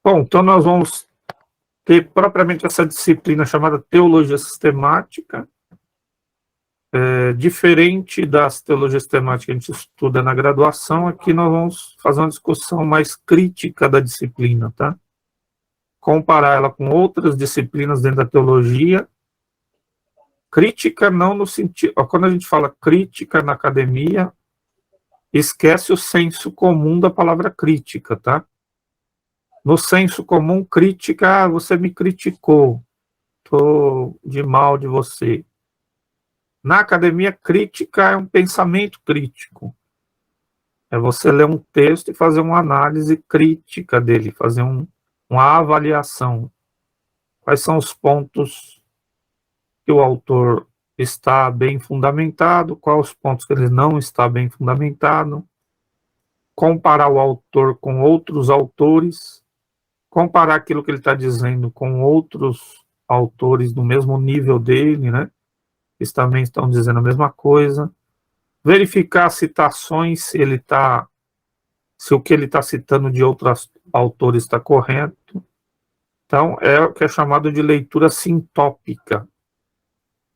Bom, então nós vamos ter propriamente essa disciplina chamada Teologia Sistemática. Diferente das teologias sistemáticas que a gente estuda na graduação, aqui nós vamos fazer uma discussão mais crítica da disciplina, tá? Comparar ela com outras disciplinas dentro da teologia. Crítica não no sentido... Quando a gente fala crítica na academia, esquece o senso comum da palavra crítica, tá? No senso comum, crítica, você me criticou, tô de mal de você. Na academia, crítica é um pensamento crítico. É você ler um texto e fazer uma análise crítica dele, fazer uma avaliação. Quais são os pontos que o autor está bem fundamentado, quais os pontos que ele não está bem fundamentado, comparar o autor com outros autores, comparar aquilo que ele está dizendo com outros autores do mesmo nível dele, né? Eles também estão dizendo a mesma coisa. Verificar citações, se o que ele está citando de outros autores está correto. Então, é o que é chamado de leitura sintópica.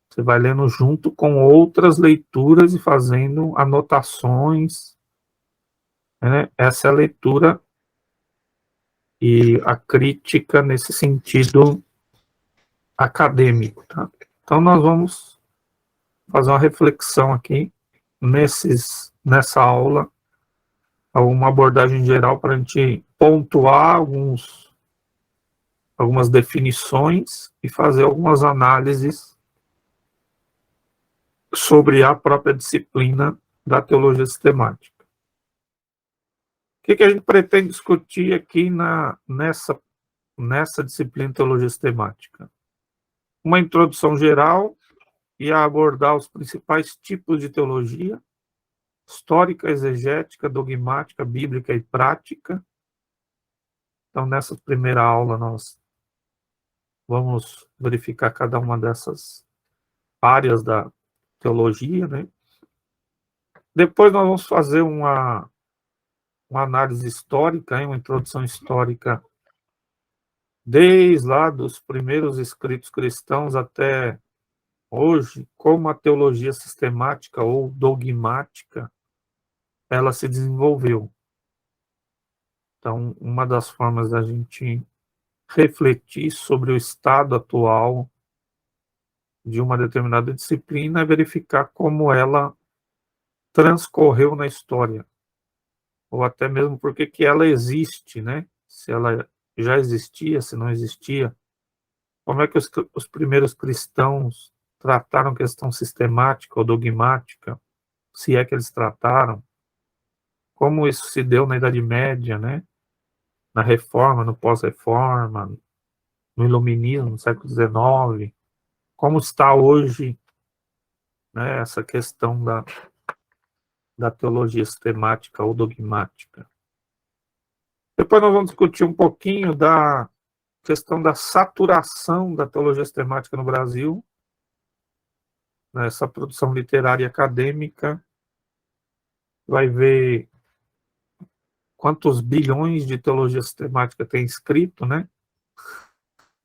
Você vai lendo junto com outras leituras e fazendo anotações, né? Essa é a leitura e a crítica nesse sentido acadêmico, tá? Então, nós vamos fazer uma reflexão aqui nessa aula, uma abordagem geral para a gente pontuar algumas definições e fazer algumas análises sobre a própria disciplina da teologia sistemática. O que a gente pretende discutir aqui nessa disciplina de teologia sistemática? Uma introdução geral e a abordar os principais tipos de teologia: histórica, exegética, dogmática, bíblica e prática. Então, nessa primeira aula, nós vamos verificar cada uma dessas áreas da teologia, né? Depois nós vamos fazer uma análise histórica, uma introdução histórica, desde lá dos primeiros escritos cristãos até hoje, como a teologia sistemática ou dogmática ela se desenvolveu. Então, uma das formas da gente refletir sobre o estado atual de uma determinada disciplina é verificar como ela transcorreu na história, ou até mesmo por que ela existe, né? Se ela já existia, se não existia, como é que os primeiros cristãos trataram questão sistemática ou dogmática, se é que eles trataram, como isso se deu na Idade Média, né? Na Reforma, no Pós-Reforma, no Iluminismo, no século XIX, como está hoje, né, essa questão da teologia sistemática ou dogmática. Depois nós vamos discutir um pouquinho da questão da saturação da teologia sistemática no Brasil, nessa produção literária e acadêmica. Vai ver quantos bilhões de teologia sistemática tem escrito, né?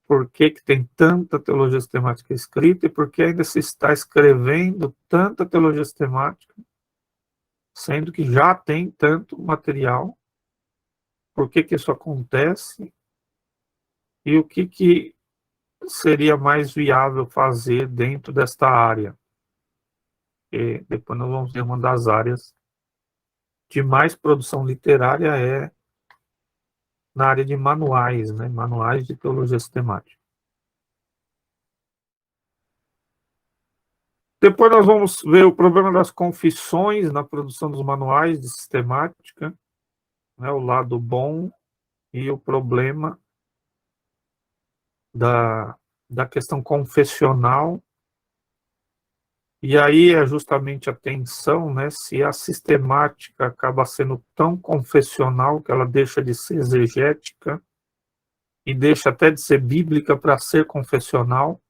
Por que tem tanta teologia sistemática escrita e por que ainda se está escrevendo tanta teologia sistemática, sendo que já tem tanto material? Por que isso acontece? E o que seria mais viável fazer dentro desta área? E depois nós vamos ver uma das áreas de mais produção literária na área de manuais, né? Manuais de teologia sistemática. Depois nós vamos ver o problema das confissões na produção dos manuais de sistemática, né? O lado bom e o problema da questão confessional. E aí é justamente a tensão, né? Se a sistemática acaba sendo tão confessional que ela deixa de ser exegética e deixa até de ser bíblica para ser confessional.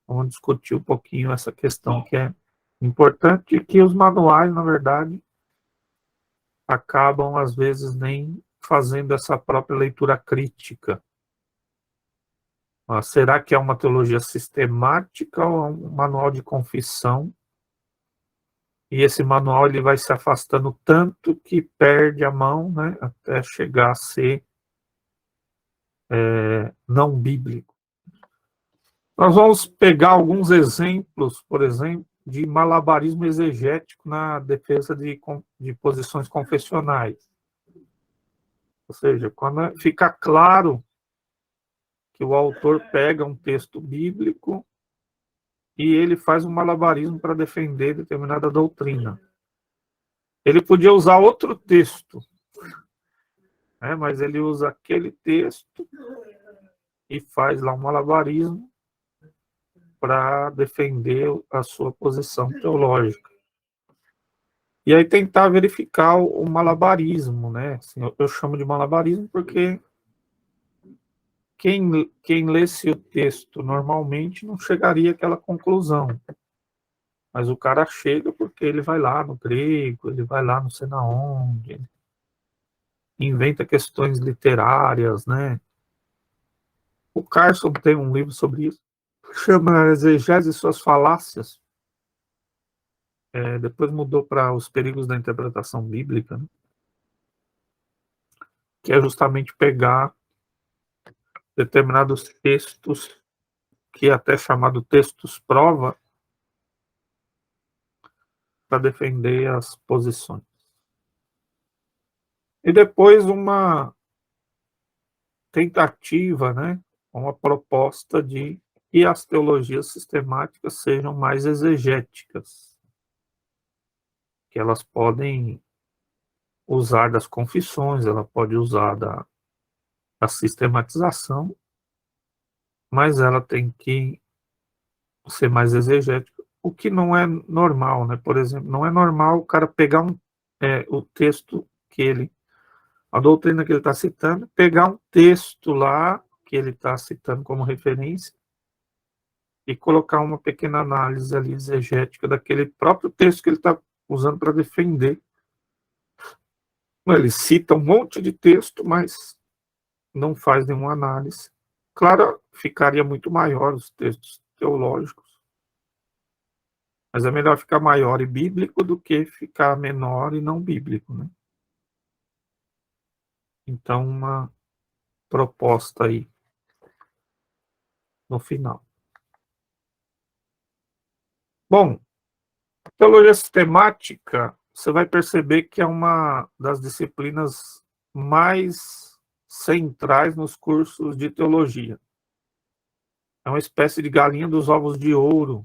Vamos discutir um pouquinho essa questão que é importante e que os manuais, na verdade, acabam às vezes nem fazendo essa própria leitura crítica. Será que é uma teologia sistemática ou é um manual de confissão? E esse manual ele vai se afastando tanto que perde a mão, né, até chegar a ser não bíblico. Nós vamos pegar alguns exemplos, por exemplo, de malabarismo exegético na defesa de posições confessionais. Ou seja, quando fica claro que o autor pega um texto bíblico e ele faz um malabarismo para defender determinada doutrina. Ele podia usar outro texto, né, mas ele usa aquele texto e faz lá um malabarismo para defender a sua posição teológica. E aí tentar verificar o malabarismo, né? Assim, eu chamo de malabarismo porque quem lesse o texto normalmente não chegaria àquela conclusão. Mas o cara chega porque ele vai lá no grego, ele vai lá não sei na onde, inventa questões literárias, né? O Carson tem um livro sobre isso, chama Exegese e suas falácias. Depois mudou para Os Perigos da Interpretação Bíblica, né? Que é justamente pegar determinados textos, que é até chamado textos prova, para defender as posições. E depois uma tentativa, né, uma proposta de que as teologias sistemáticas sejam mais exegéticas, que elas podem usar das confissões, ela pode usar da sistematização, mas ela tem que ser mais exegética, o que não é normal, né? Por exemplo, não é normal o cara pegar o texto a doutrina que ele está citando, pegar um texto lá que ele está citando como referência e colocar uma pequena análise ali exegética daquele próprio texto que ele está usando para defender. Ele cita um monte de texto, mas não faz nenhuma análise. Claro, ficaria muito maior os textos teológicos, mas é melhor ficar maior e bíblico do que ficar menor e não bíblico, né? Então, uma proposta aí no final. Bom, teologia sistemática, você vai perceber que é uma das disciplinas mais centrais nos cursos de teologia. É uma espécie de galinha dos ovos de ouro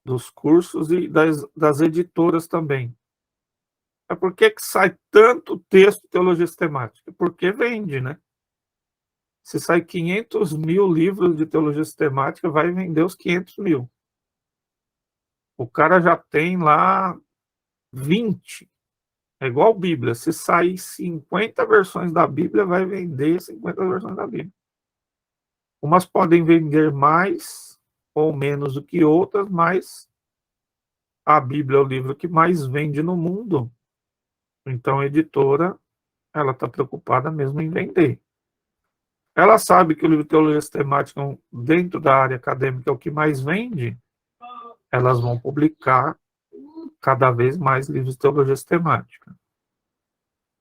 dos cursos e das editoras também. Por que sai tanto texto de teologia sistemática? Porque vende, né? Se sai 500 mil livros de teologia sistemática, vai vender os 500 mil. O cara já tem lá 20. É igual a Bíblia. Se sair 50 versões da Bíblia, vai vender 50 versões da Bíblia. Umas podem vender mais ou menos do que outras, mas a Bíblia é o livro que mais vende no mundo. Então a editora, ela está preocupada mesmo em vender. Ela sabe que o livro de teologia sistemática, dentro da área acadêmica, é o que mais vende. Elas vão publicar cada vez mais livros de teologia sistemática.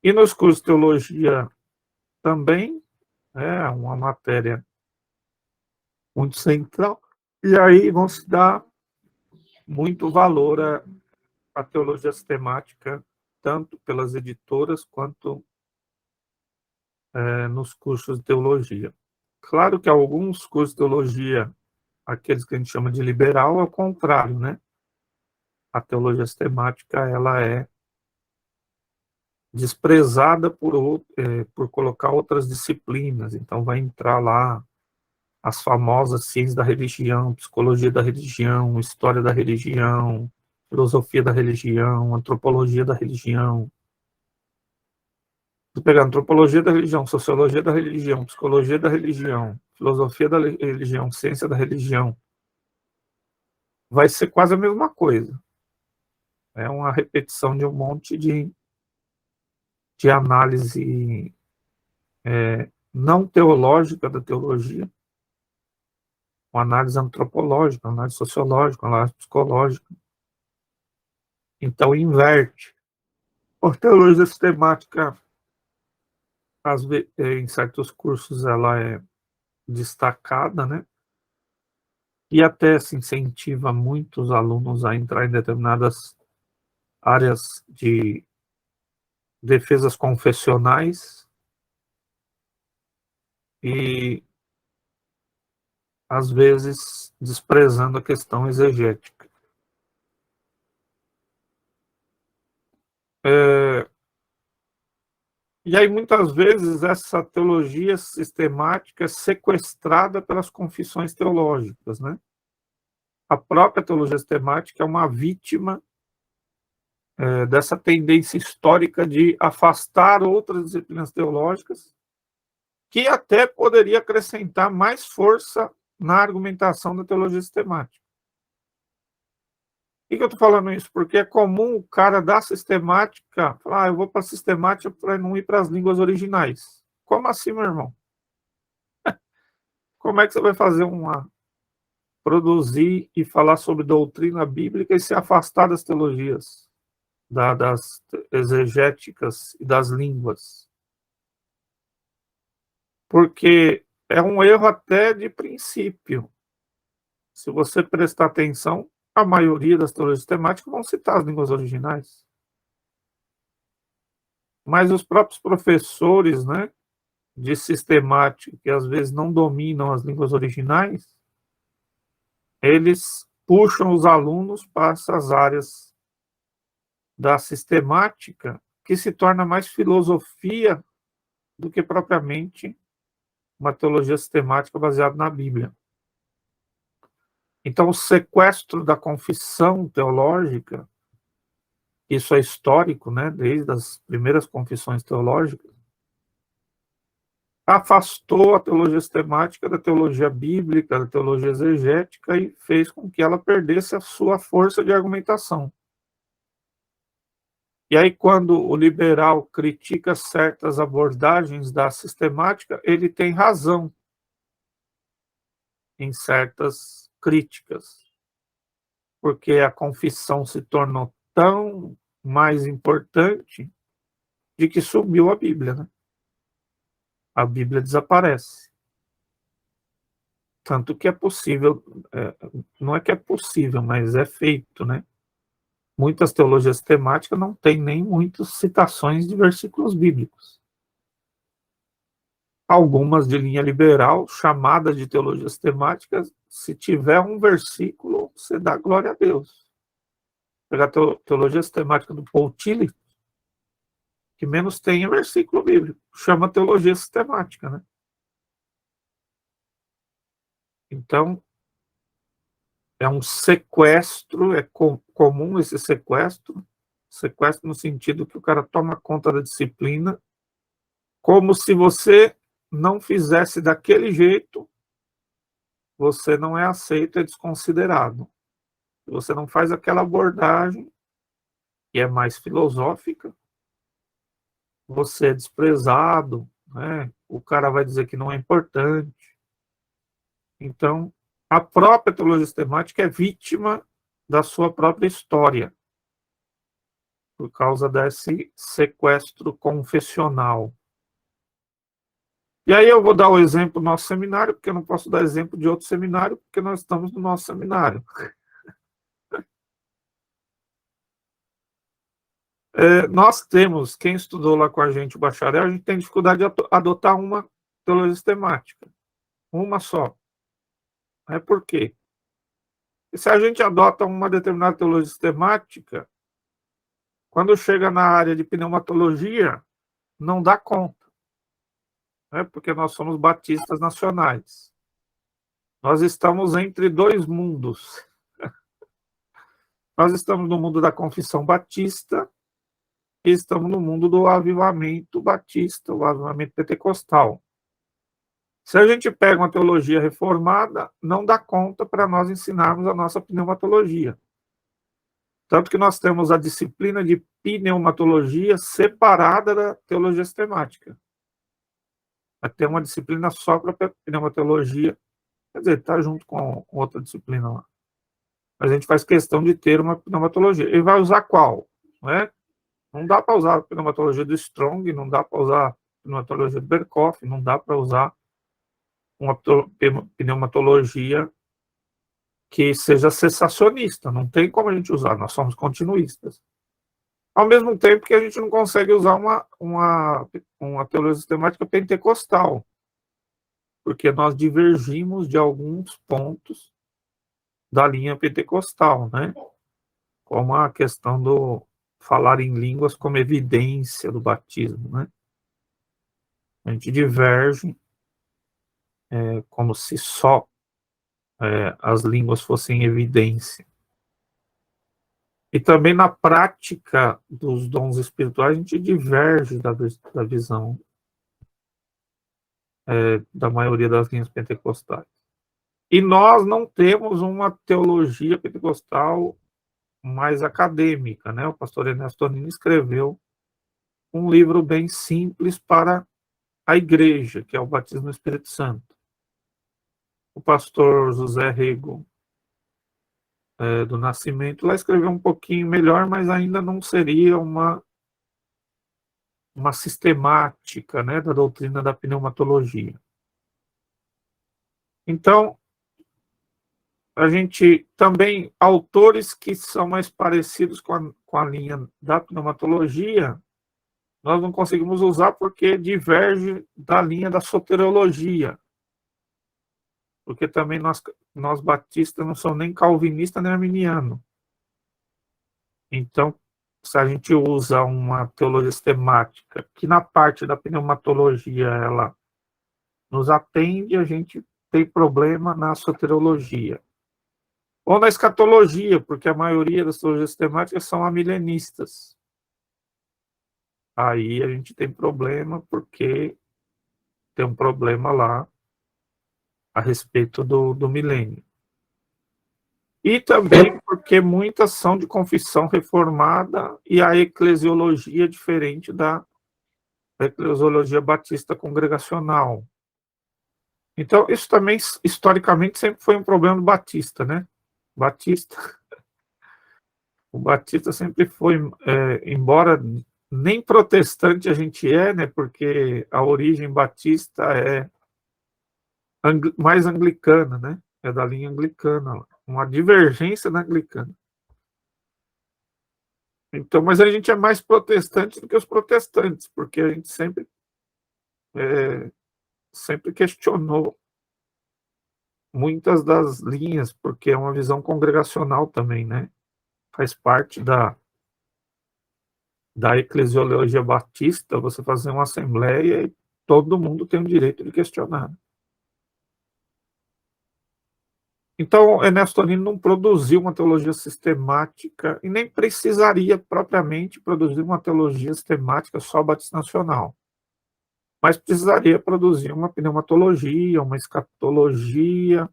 E nos cursos de teologia também é uma matéria muito central. E aí vão se dar muito valor à teologia sistemática, tanto pelas editoras quanto nos cursos de teologia. Claro que alguns cursos de teologia, aqueles que a gente chama de liberal, é o contrário, né? A teologia sistemática, ela é desprezada por colocar outras disciplinas. Então vai entrar lá as famosas ciências da religião, psicologia da religião, história da religião, filosofia da religião, antropologia da religião. Se pegar antropologia da religião, sociologia da religião, psicologia da religião, filosofia da religião, ciência da religião, vai ser quase a mesma coisa. É uma repetição de um monte de análise não teológica da teologia, uma análise antropológica, uma análise sociológica, uma análise psicológica. Então, inverte. A teologia sistemática, às vezes, em certos cursos, ela é destacada, né? E até se incentiva muitos alunos a entrar em determinadas áreas de defesas confessionais e, às vezes, desprezando a questão exegética. E aí, muitas vezes, essa teologia sistemática é sequestrada pelas confissões teológicas, né? A própria teologia sistemática é uma vítima dessa tendência histórica de afastar outras disciplinas teológicas, que até poderia acrescentar mais força na argumentação da teologia sistemática. Por que eu estou falando isso? Porque é comum o cara da sistemática falar, eu vou para a sistemática para não ir para as línguas originais. Como assim, meu irmão? Como é que você vai fazer produzir e falar sobre doutrina bíblica e se afastar das teologias, das exegéticas e das línguas? Porque é um erro até de princípio. Se você prestar atenção, a maioria das teologias sistemáticas vão citar as línguas originais. Mas os próprios professores, né, de sistemática, que às vezes não dominam as línguas originais, eles puxam os alunos para essas áreas da sistemática, que se torna mais filosofia do que propriamente uma teologia sistemática baseada na Bíblia. Então, o sequestro da confissão teológica, isso é histórico, né, desde as primeiras confissões teológicas, afastou a teologia sistemática da teologia bíblica, da teologia exegética e fez com que ela perdesse a sua força de argumentação. E aí, quando o liberal critica certas abordagens da sistemática, ele tem razão em certas críticas, porque a confissão se tornou tão mais importante de que sumiu a Bíblia, né? A Bíblia desaparece. Tanto que é possível, não é que é possível, mas é feito, né? Muitas teologias temáticas não têm nem muitas citações de versículos bíblicos. Algumas de linha liberal, chamadas de teologias temáticas, se tiver um versículo, você dá glória a Deus. Pegar a teologia sistemática do Paul Tillich, que menos tem é versículo bíblico, chama teologia sistemática, né? Então, é um sequestro, é comum esse sequestro no sentido que o cara toma conta da disciplina, como se você não fizesse daquele jeito, você não é aceito, é desconsiderado. Se você não faz aquela abordagem, que é mais filosófica, você é desprezado, né? O cara vai dizer que não é importante. Então, a própria teologia sistemática é vítima da sua própria história, por causa desse sequestro confessional. E aí eu vou dar o exemplo do nosso seminário, porque eu não posso dar exemplo de outro seminário, porque nós estamos no nosso seminário. Nós temos, quem estudou lá com a gente o bacharel, a gente tem dificuldade de adotar uma teologia sistemática. Uma só. Por quê? E se a gente adota uma determinada teologia sistemática, quando chega na área de pneumatologia, não dá conta. Porque nós somos batistas nacionais. Nós estamos entre dois mundos. Nós estamos no mundo da confissão batista e estamos no mundo do avivamento batista, o avivamento pentecostal. Se a gente pega uma teologia reformada, não dá conta para nós ensinarmos a nossa pneumatologia. Tanto que nós temos a disciplina de pneumatologia separada da teologia sistemática. Vai ter uma disciplina só para pneumatologia, quer dizer, está junto com outra disciplina lá. Mas a gente faz questão de ter uma pneumatologia. E vai usar qual? Né? Não dá para usar a pneumatologia do Strong, não dá para usar a pneumatologia do Berkhoff, não dá para usar uma pneumatologia que seja cessacionista. Não tem como a gente usar, nós somos continuistas. Ao mesmo tempo que a gente não consegue usar uma teologia sistemática pentecostal, porque nós divergimos de alguns pontos da linha pentecostal, né? Como a questão do falar em línguas como evidência do batismo, né? A gente diverge como se só as línguas fossem evidência. E também na prática dos dons espirituais, a gente diverge da visão da maioria das linhas pentecostais. E nós não temos uma teologia pentecostal mais acadêmica, né? O pastor Ernesto Tonini escreveu um livro bem simples para a igreja, que é o Batismo no Espírito Santo. O pastor José Rego do Nascimento lá escreveu um pouquinho melhor, mas ainda não seria uma sistemática, né, da doutrina da pneumatologia. Então, a gente também, autores que são mais parecidos com a linha da pneumatologia, nós não conseguimos usar porque diverge da linha da soteriologia. Porque também nós batistas não somos nem calvinista nem arminiano. Então, se a gente usa uma teologia sistemática, que na parte da pneumatologia ela nos atende, a gente tem problema na soteriologia. Ou na escatologia, porque a maioria das teologias sistemáticas são amilenistas. Aí a gente tem problema, porque tem um problema lá a respeito do milênio. E também porque muitas são de confissão reformada e a eclesiologia é diferente da eclesiologia batista congregacional. Então, isso também, historicamente, sempre foi um problema do batista, né? O batista sempre foi, embora nem protestante a gente né? Porque a origem batista é mais anglicana, né? É da linha anglicana, uma divergência na anglicana. Então, mas a gente é mais protestante do que os protestantes, porque a gente sempre questionou muitas das linhas, porque é uma visão congregacional também, né? Faz parte da eclesiologia batista, você fazer uma assembleia e todo mundo tem o direito de questionar. Então, Ernesto Tonini não produziu uma teologia sistemática e nem precisaria propriamente produzir uma teologia sistemática só batista nacional. Mas precisaria produzir uma pneumatologia, uma escatologia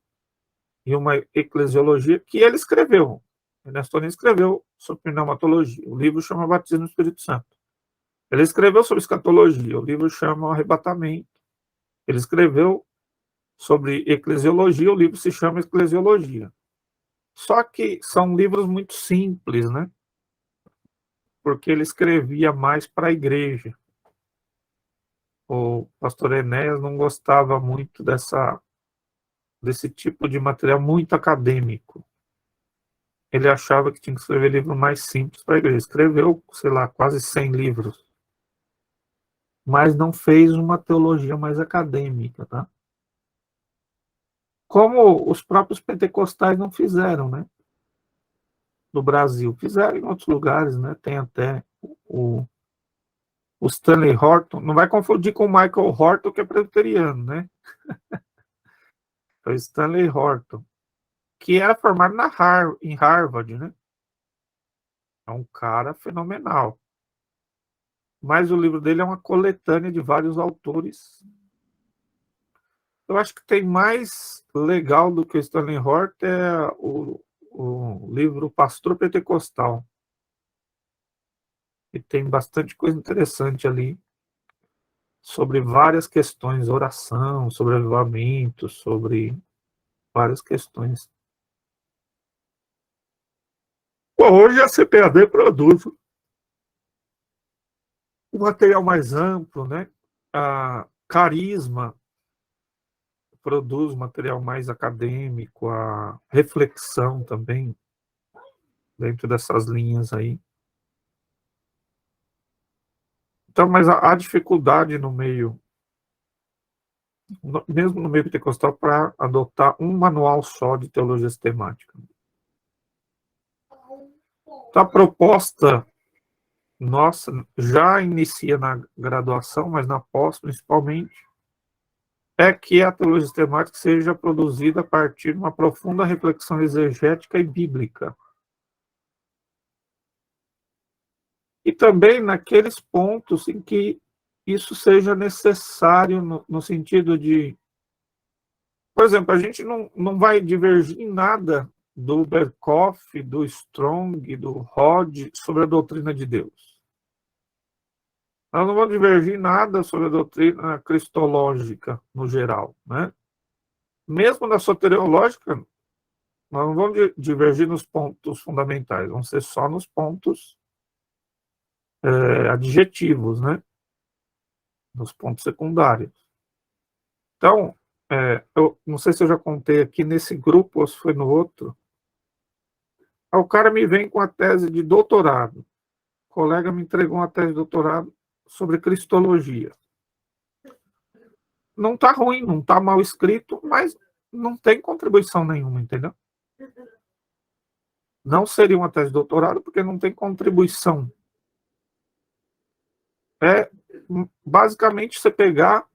e uma eclesiologia que ele escreveu. Ernesto Tonini escreveu sobre pneumatologia. O livro chama Batismo no Espírito Santo. Ele escreveu sobre escatologia. O livro chama O Arrebatamento. Ele escreveu sobre eclesiologia. O livro se chama Eclesiologia. Só que são livros muito simples, né? Porque ele escrevia mais para a igreja. O pastor Enéas não gostava muito desse tipo de material muito acadêmico. Ele achava que tinha que escrever livro mais simples para a igreja. Escreveu, sei lá, quase 100 livros. Mas não fez uma teologia mais acadêmica, tá? Como os próprios pentecostais não fizeram, né? No Brasil. Fizeram em outros lugares, né? Tem até o Stanley Horton. Não vai confundir com o Michael Horton, que é presbiteriano, né? É o Stanley Horton, que era formado em Harvard, né? É um cara fenomenal. Mas o livro dele é uma coletânea de vários autores. Eu acho que tem mais legal do que o Stanley Horton é o livro Pastor Pentecostal, e tem bastante coisa interessante ali sobre várias questões, oração, sobre avivamento, sobre várias questões. Bom, hoje a CPAD produz um material mais amplo, né? A Carisma produz material mais acadêmico, a reflexão também, dentro dessas linhas aí. Então, mas a dificuldade no meio, mesmo no meio pentecostal, para adotar um manual só de teologia sistemática. Então, a proposta nossa já inicia na graduação, mas na pós, principalmente, é que a teologia sistemática seja produzida a partir de uma profunda reflexão exegética e bíblica. E também naqueles pontos em que isso seja necessário, no sentido de, por exemplo, a gente não vai divergir em nada do Berkoff, do Strong, do Rod sobre a doutrina de Deus. Nós não vamos divergir em nada sobre a doutrina cristológica no geral, né? Mesmo na soteriológica, nós não vamos divergir nos pontos fundamentais, vão ser só nos pontos adjetivos, né? Nos pontos secundários. Então, eu não sei se eu já contei aqui nesse grupo ou se foi no outro. O cara me vem com a tese de doutorado. O colega me entregou uma tese de doutorado sobre cristologia. Não está ruim, não está mal escrito, mas não tem contribuição nenhuma, entendeu? Não seria uma tese de doutorado porque não tem contribuição. É basicamente você pegar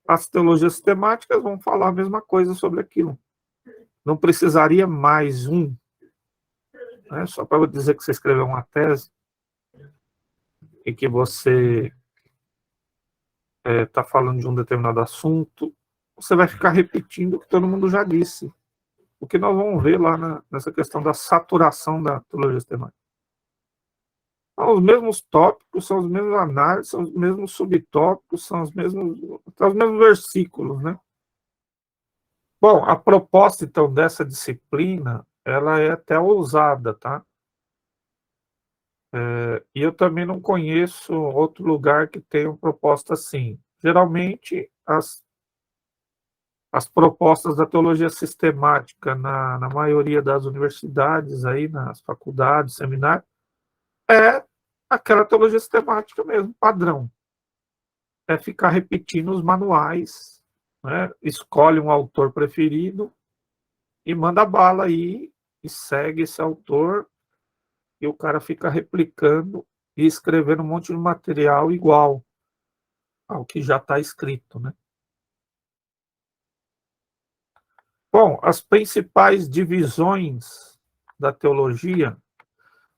as teologias sistemáticas, vão falar a mesma coisa sobre aquilo. Não precisaria mais um, né? Só para dizer que você escreveu uma tese e que você está falando de um determinado assunto, você vai ficar repetindo o que todo mundo já disse. O que nós vamos ver lá nessa questão da saturação da teologia sistemática. São os mesmos tópicos, são os mesmos análises, são os mesmos subtópicos, são os mesmos versículos, né? Bom, a proposta, então, dessa disciplina, ela é até ousada, tá? E eu também não conheço outro lugar que tenha uma proposta assim. Geralmente, as propostas da teologia sistemática na maioria das universidades, aí, nas faculdades, seminários, é aquela teologia sistemática mesmo, padrão. É ficar repetindo os manuais, né? Escolhe um autor preferido e manda bala aí e segue esse autor, e o cara fica replicando e escrevendo um monte de material igual ao que já está escrito, né? Bom, as principais divisões da teologia,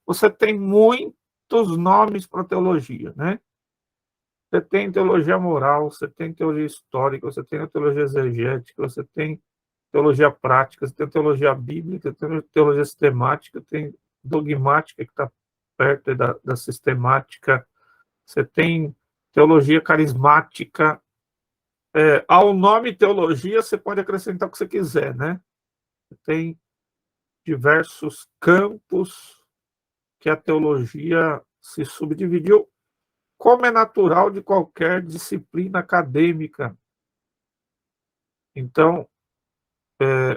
você tem muitos nomes para teologia, né? Você tem teologia moral, você tem teologia histórica, você tem a teologia exegética, você tem teologia prática, você tem teologia bíblica, tem teologia sistemática, tem dogmática, que está perto da sistemática, você tem teologia carismática. Ao nome teologia, você pode acrescentar o que você quiser, né? Tem diversos campos que a teologia se subdividiu, como é natural de qualquer disciplina acadêmica. Então,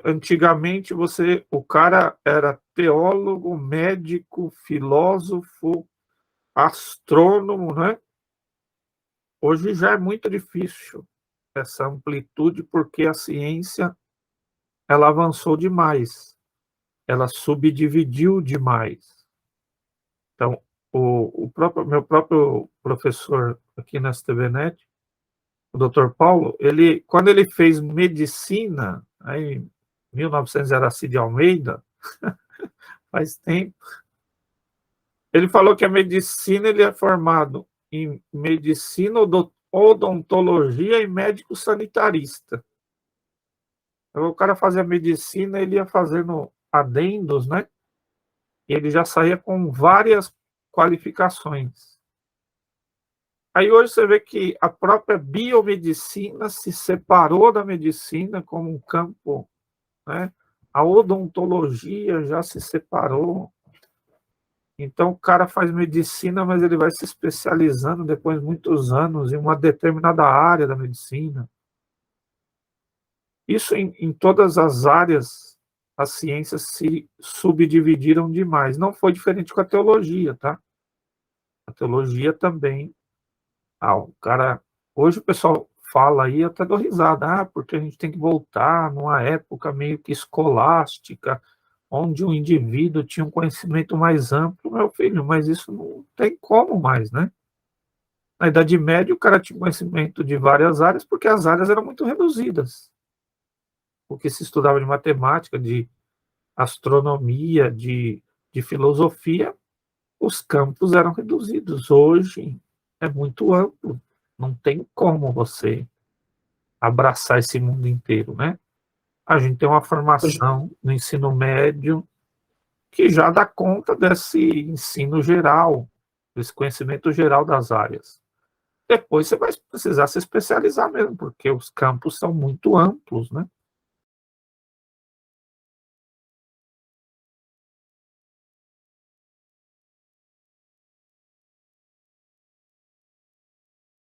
antigamente o cara era teólogo, médico, filósofo, astrônomo, né? Hoje já é muito difícil essa amplitude, porque a ciência ela avançou demais, ela subdividiu demais. Então, meu próprio professor aqui na STVNet, o Dr. Paulo, quando ele fez medicina, aí, em 1900 era Cid Almeida, faz tempo, ele falou que a medicina ele é formado em medicina, odontologia e médico sanitarista. Então, o cara fazia medicina, ele ia fazendo adendos, né? E ele já saía com várias qualificações. Aí hoje você vê que a própria biomedicina se separou da medicina como um campo, né? A odontologia já se separou. Então o cara faz medicina, mas ele vai se especializando depois de muitos anos em uma determinada área da medicina. Isso em todas as áreas, as ciências se subdividiram demais. Não foi diferente com a teologia, tá? A teologia também. O cara. Hoje o pessoal fala aí, eu até dou risada, porque a gente tem que voltar numa época meio que escolástica, onde o indivíduo tinha um conhecimento mais amplo, meu filho, mas isso não tem como mais, né? Na Idade Média, o cara tinha conhecimento de várias áreas, porque as áreas eram muito reduzidas. O que se estudava de matemática, de astronomia, de filosofia, os campos eram reduzidos. Hoje é muito amplo, não tem como você abraçar esse mundo inteiro, né? A gente tem uma formação no ensino médio que já dá conta desse ensino geral, desse conhecimento geral das áreas. Depois você vai precisar se especializar mesmo, porque os campos são muito amplos, né?